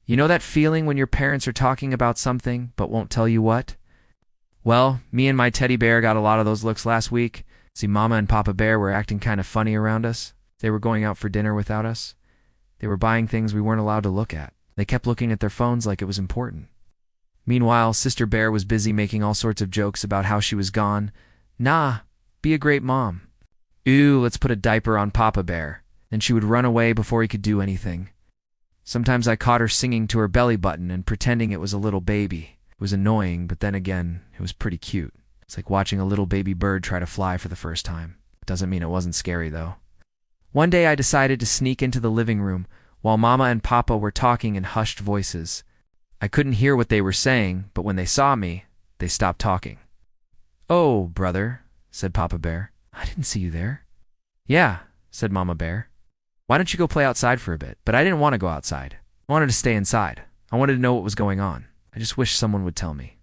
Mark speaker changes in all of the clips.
Speaker 1: You know that feeling when your parents are talking about something but won't tell you what? Well, me and my teddy bear got a lot of those looks last week. See, Mama and Papa Bear were acting kind of funny around us. They were going out for dinner without us. They were buying things we weren't allowed to look at. They kept looking at their phones like it was important. Meanwhile, Sister Bear was busy making all sorts of jokes about how she was gone. Nah, be a great mom. Ooh, let's put a diaper on Papa Bear. Then she would run away before he could do anything. Sometimes I caught her singing to her belly button and pretending it was a little baby. It was annoying, but then again, it was pretty cute. It's like watching a little baby bird try to fly for the first time. Doesn't mean it wasn't scary, though. One day I decided to sneak into the living room while Mama and Papa were talking in hushed voices. I couldn't hear what they were saying, but when they saw me, they stopped talking. "Oh, brother," said Papa Bear. "I didn't see you there." "Yeah," said Mama Bear. "Why don't you go play outside for a bit?" But I didn't want to go outside. I wanted to stay inside. I wanted to know what was going on. I just wished someone would tell me.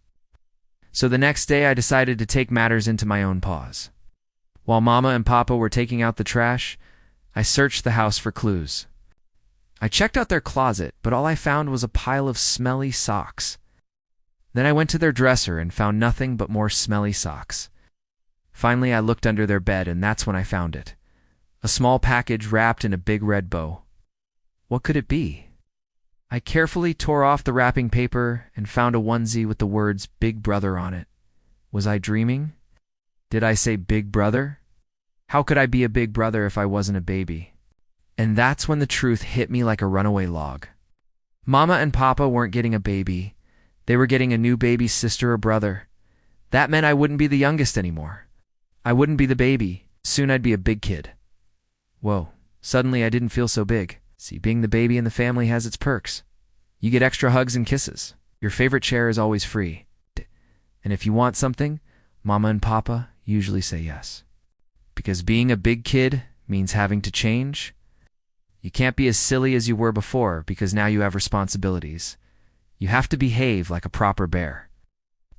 Speaker 1: So the next day I decided to take matters into my own paws. While Mama and Papa were taking out the trash, I searched the house for clues. I checked out their closet, but all I found was a pile of smelly socks. Then I went to their dresser and found nothing but more smelly socks. Finally, I looked under their bed, and that's when I found it. A small package wrapped in a big red bow. What could it be? I carefully tore off the wrapping paper and found a onesie with the words Big Brother on it. Was I dreaming? Did I say Big Brother? How could I be a big brother if I wasn't a baby? And that's when the truth hit me like a runaway log. Mama and Papa weren't getting a baby. They were getting a new baby sister or brother. That meant I wouldn't be the youngest anymore. I wouldn't be the baby. Soon I'd be a big kid. Whoa, suddenly I didn't feel so big. See, being the baby in the family has its perks. You get extra hugs and kisses. Your favorite chair is always free. And if you want something, Mama and Papa usually say yes. Because being a big kid means having to change. You can't be as silly as you were before because now you have responsibilities. You have to behave like a proper bear.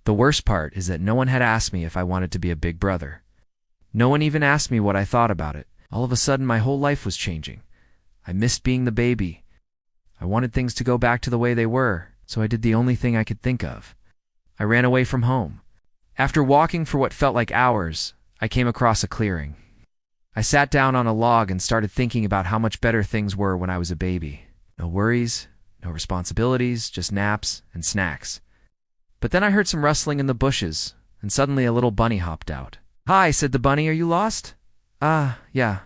Speaker 1: The worst part is that no one had asked me if I wanted to be a big brother. No one even asked me what I thought about it. All of a sudden, my whole life was changing. I missed being the baby. I wanted things to go back to the way they were, so I did the only thing I could think of. I ran away from home. After walking for what felt like hours, I came across a clearing. I sat down on a log and started thinking about how much better things were when I was a baby. No worries, no responsibilities, just naps and snacks. But then I heard some rustling in the bushes, and suddenly a little bunny hopped out. "Hi," said the bunny, "are you lost?" Yeah,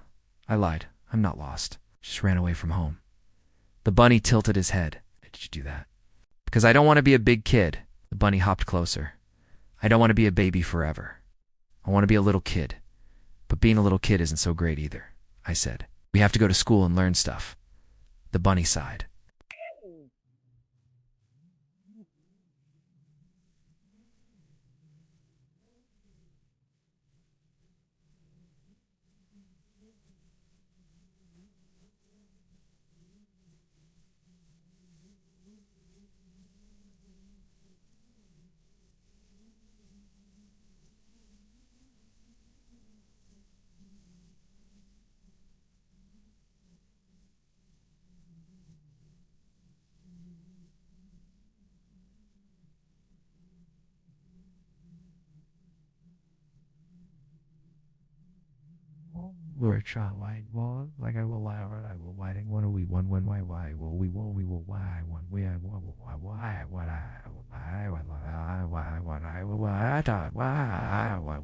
Speaker 1: I lied. I'm not lost. Just ran away from home." The bunny tilted his head. "Why did you do that?" "Because I don't want to be a big kid." The bunny hopped closer. "I don't want to be a baby forever. I want to be a little kid. But being a little kid isn't so great either," I said. "We have to go to school and learn stuff." The bunny sighed. We're a child white wall like I will lie I will whiting one we one when why will we will why one we I why what I what I will why I thought why what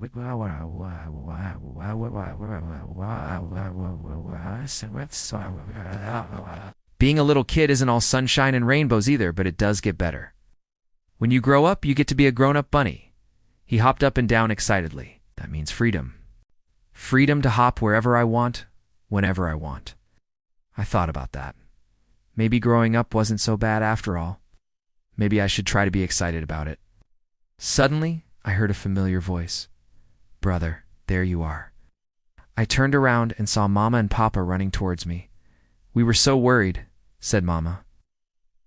Speaker 1: Being a little kid isn't all sunshine and rainbows either, but it does get better. When you grow up, you get to be a grown-up bunny. He hopped up and down excitedly. That means freedom. Freedom to hop wherever I want, whenever I want. I thought about that. Maybe growing up wasn't so bad after all. Maybe I should try to be excited about it. Suddenly, I heard a familiar voice. "Brother, there you are." I turned around and saw Mama and Papa running towards me. "We were so worried," said Mama.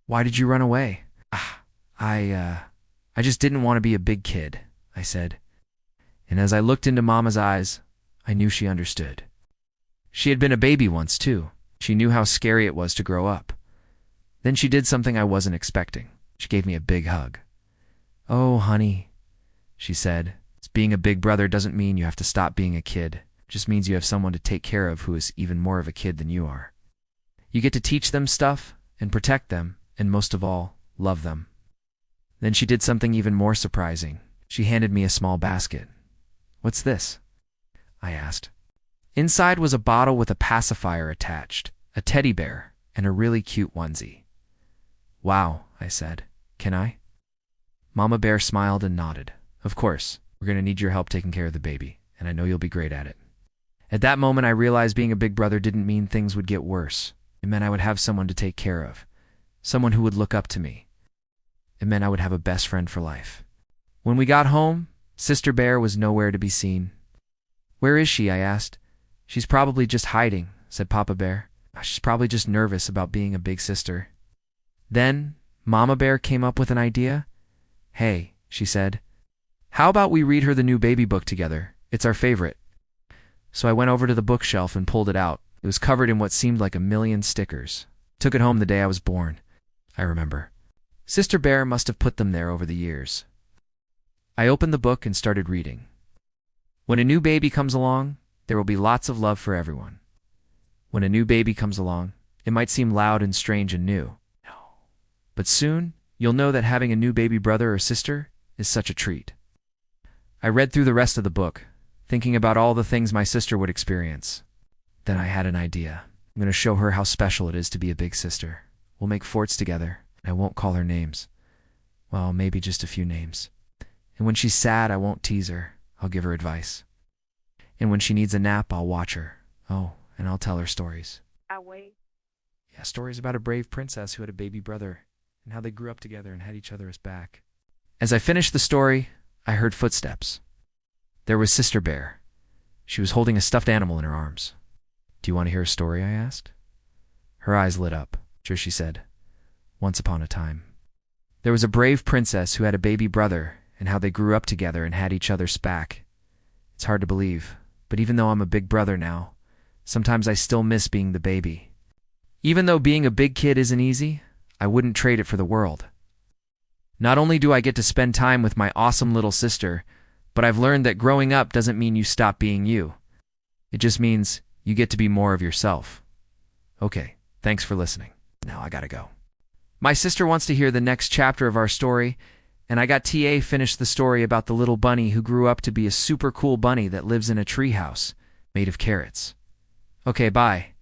Speaker 1: "Why did you run away?" I just didn't want to be a big kid," I said. And as I looked into Mama's eyes, I knew she understood. She had been a baby once, too. She knew how scary it was to grow up. Then she did something I wasn't expecting. She gave me a big hug. "Oh, honey," she said, "being a big brother doesn't mean you have to stop being a kid. It just means you have someone to take care of who is even more of a kid than you are. You get to teach them stuff and protect them, and most of all, love them." Then she did something even more surprising. She handed me a small basket. "What's this?" I asked. Inside was a bottle with a pacifier attached, a teddy bear, and a really cute onesie. "Wow," I said. "Can I?" Mama Bear smiled and nodded. "Of course, we're going to need your help taking care of the baby, and I know you'll be great at it." At that moment, I realized being a big brother didn't mean things would get worse. It meant I would have someone to take care of, someone who would look up to me. It meant I would have a best friend for life. When we got home, Sister Bear was nowhere to be seen. "Where is she?" I asked. "She's probably just hiding," said Papa Bear. "She's probably just nervous about being a big sister." Then Mama Bear came up with an idea. "Hey," she said, "how about we read her the new baby book together? It's our favorite." So I went over to the bookshelf and pulled it out. It was covered in what seemed like 1,000,000 stickers. Took it home the day I was born, I remember. Sister Bear must have put them there over the years. I opened the book and started reading. When a new baby comes along, there will be lots of love for everyone. When a new baby comes along, it might seem loud and strange and new. But soon, you'll know that having a new baby brother or sister is such a treat. I read through the rest of the book, thinking about all the things my sister would experience. Then I had an idea. I'm going to show her how special it is to be a big sister. We'll make forts together, and I won't call her names. Well, maybe just a few names. And when she's sad, I won't tease her. I'll give her advice. And when she needs a nap, I'll watch her. Oh, and I'll tell her stories. Yeah, stories about a brave princess who had a baby brother, and how they grew up together and had each other's back. As I finished the story, I heard footsteps. There was Sister Bear. She was holding a stuffed animal in her arms. "Do you want to hear a story?" I asked. Her eyes lit up. Sure, she said. "Once upon a time, there was a brave princess who had a baby brother, and how they grew up together and had each other's back. It's hard to believe, but even though I'm a big brother now, sometimes I still miss being the baby. Even though being a big kid isn't easy, I wouldn't trade it for the world. Not only do I get to spend time with my awesome little sister, but I've learned that growing up doesn't mean you stop being you. It just means you get to be more of yourself." Okay, thanks for listening. Now I gotta go. My sister wants to hear the next chapter of our story, and I got TA finish the story about the little bunny who grew up to be a super cool bunny that lives in a treehouse made of carrots. Okay, bye.